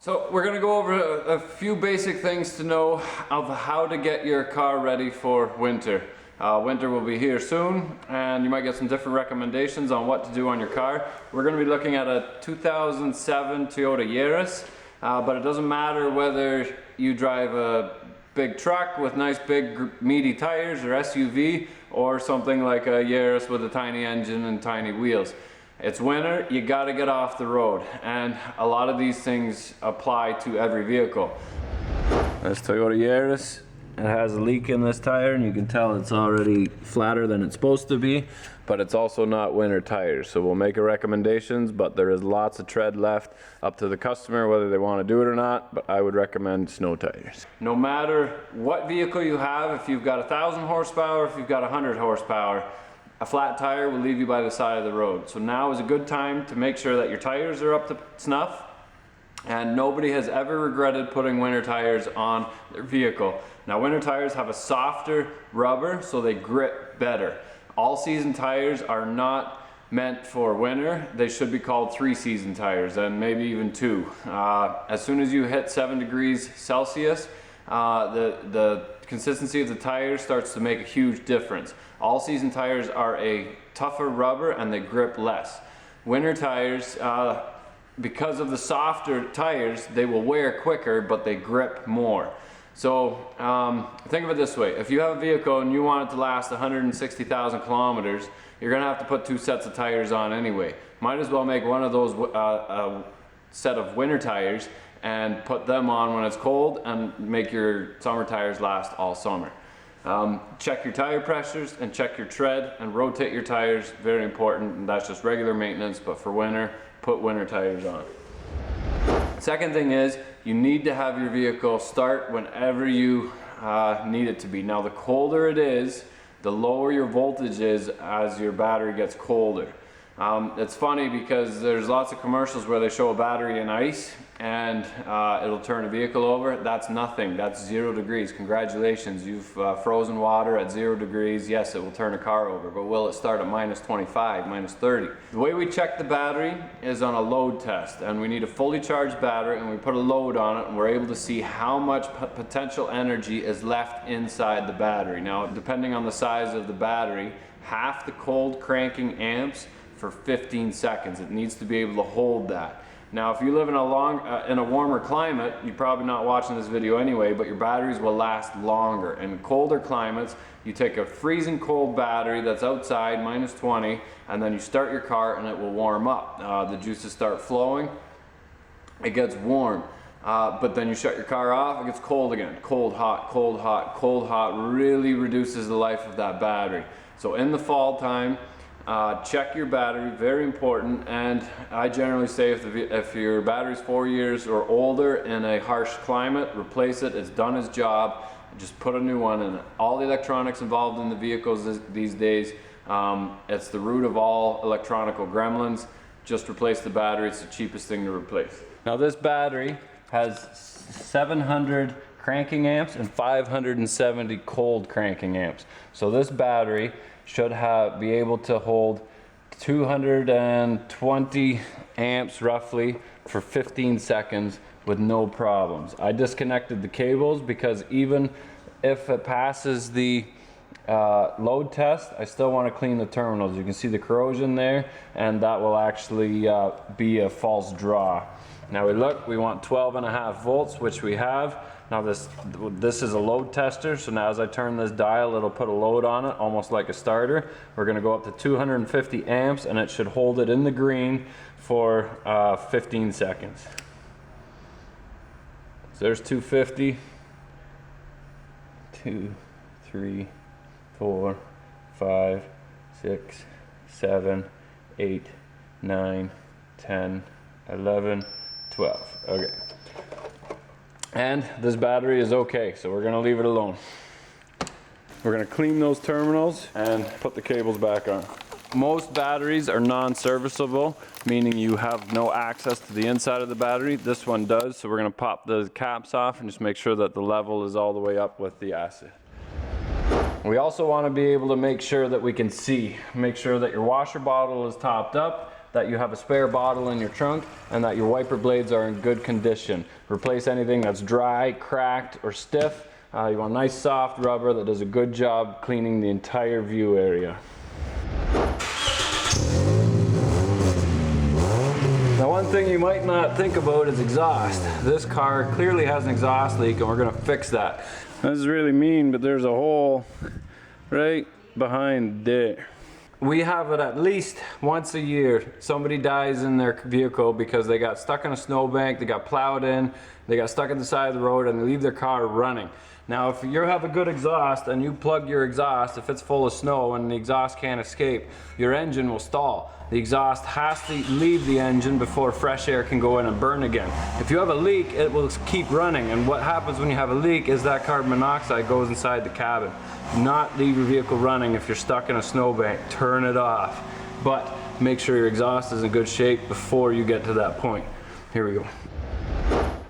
So we're going to go over a few basic things to know of how to get your car ready for winter. Winter will be here soon, and you might get some different recommendations on what to do on your car. We're going to be looking at a 2007 Toyota Yaris, but it doesn't matter whether you drive a big truck with nice big meaty tires or SUV, or something like a Yaris with a tiny engine and tiny wheels. It's winter, you gotta get off the road, and a lot of these things apply to every vehicle. This Toyota Yaris, it has a leak in this tire, and you can tell it's already flatter than it's supposed to be, but it's also not winter tires. So we'll make recommendations, but there is lots of tread left, up to the customer whether they want to do it or not, but I would recommend snow tires. No matter what vehicle you have, if you've got 1,000 horsepower, if you've got 100 horsepower, a flat tire will leave you by the side of the road. So now is a good time to make sure that your tires are up to snuff, and nobody has ever regretted putting winter tires on their vehicle. Now, winter tires have a softer rubber, so they grip better. All season tires are not meant for winter. They should be called 3-season tires, and maybe even 2. As soon as you hit 7 degrees Celsius, the consistency of the tires starts to make a huge difference. All season tires are a tougher rubber and they grip less. Winter tires, because of the softer tires, they will wear quicker, but they grip more. So think of it this way: if you have a vehicle and you want it to last 160,000 kilometers, you're gonna have to put 2 sets of tires on anyway. Might as well make one of those set of winter tires and put them on when it's cold, and make your summer tires last all summer. Check your tire pressures and check your tread and rotate your tires, very important, and that's just regular maintenance, but for winter, put winter tires on. Second thing is, you need to have your vehicle start whenever you need it to be. Now, the colder it is, the lower your voltage is as your battery gets colder. It's funny because there's lots of commercials where they show a battery in ice and it'll turn a vehicle over. That's nothing. That's 0 degrees. Congratulations, you've frozen water at 0 degrees. Yes, it will turn a car over, but will it start at -25, -30? The way we check the battery is on a load test, and we need a fully charged battery, and we put a load on it, and we're able to see how much potential energy is left inside the battery. Now, depending on the size of the battery, half the cold cranking amps for 15 seconds. It needs to be able to hold that. Now, if you live in a warmer climate, you're probably not watching this video anyway, but your batteries will last longer. In colder climates, you take a freezing cold battery that's outside, -20, and then you start your car and it will warm up. The juices start flowing, it gets warm. But then you shut your car off, it gets cold again. Cold, hot, cold, hot, cold, hot really reduces the life of that battery. So in the fall time, check your battery, very important. And I generally say if your battery's 4 years or older in a harsh climate, replace it. It's done its job. Just put a new one in it. All the electronics involved in the vehicles these days, it's the root of all electronical gremlins. Just replace the battery. It's the cheapest thing to replace. Now, this battery has 700 cranking amps and 570 cold cranking amps. So this battery should be able to hold 220 amps roughly for 15 seconds with no problems. I disconnected the cables because even if it passes the load test, I still want to clean the terminals. You can see the corrosion there, and that will actually be a false draw. Now we want 12.5 volts, which we have. Now this is a load tester, so now as I turn this dial, it'll put a load on it, almost like a starter. We're gonna go up to 250 amps, and it should hold it in the green for 15 seconds. So there's 250, 2, 3, 4, 5, 6, 7, 8, 9, 10, 11, 12. Okay. And this battery is okay, so we're gonna leave it alone. We're gonna clean those terminals and put the cables back on. Most batteries are non-serviceable, meaning you have no access to the inside of the battery. This one does, so we're gonna pop the caps off and just make sure that the level is all the way up with the acid. We also want to be able to make sure that we can see. Make sure that your washer bottle is topped up. that you have a spare bottle in your trunk and that your wiper blades are in good condition. Replace anything that's dry, cracked, or stiff. You want nice soft rubber that does a good job cleaning the entire view area. Now, one thing you might not think about is exhaust. This car clearly has an exhaust leak and we're gonna fix that. This is really mean, but there's a hole right behind there. We have it at least once a year. Somebody dies in their vehicle because they got stuck in a snowbank, they got plowed in, they got stuck at the side of the road and they leave their car running. Now, if you have a good exhaust and you plug your exhaust, if it's full of snow and the exhaust can't escape, your engine will stall. The exhaust has to leave the engine before fresh air can go in and burn again. If you have a leak, it will keep running, and what happens when you have a leak is that carbon monoxide goes inside the cabin. Do not leave your vehicle running if you're stuck in a snowbank. Turn it off, but make sure your exhaust is in good shape before you get to that point. Here we go.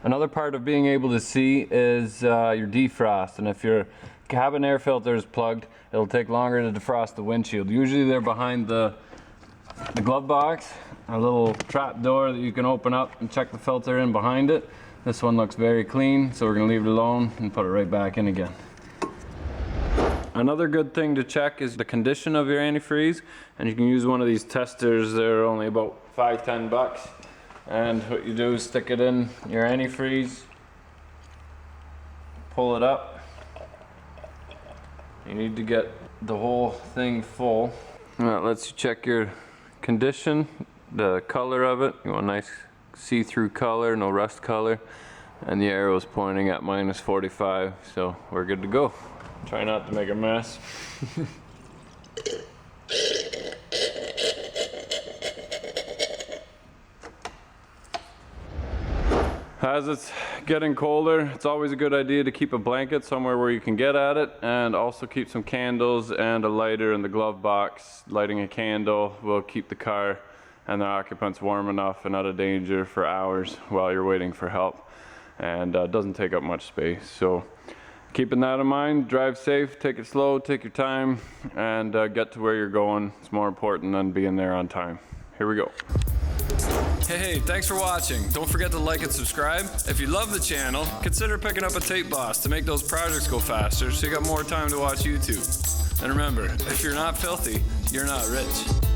Another part of being able to see is your defrost, and if your cabin air filter is plugged, it'll take longer to defrost the windshield. Usually they're behind the glove box, a little trap door that you can open up and check the filter in behind it. This one looks very clean, so we're going to leave it alone and put it right back in again. Another good thing to check is the condition of your antifreeze, and you can use one of these testers. They're only about $5–10 bucks. And what you do is stick it in your antifreeze, pull it up. You need to get the whole thing full. And that lets you check your condition, the color of it. You want a nice see-through color, no rust color. And the arrow is pointing at -45, so we're good to go. Try not to make a mess. As it's getting colder, it's always a good idea to keep a blanket somewhere where you can get at it, and also keep some candles and a lighter in the glove box. Lighting a candle will keep the car and the occupants warm enough and out of danger for hours while you're waiting for help, and doesn't take up much space. So keeping that in mind, drive safe, take it slow, take your time, and get to where you're going. It's more important than being there on time. Here we go. Hey, thanks for watching. Don't forget to like and subscribe. If you love the channel, consider picking up a tape boss to make those projects go faster so you got more time to watch YouTube. And remember, if you're not filthy, you're not rich.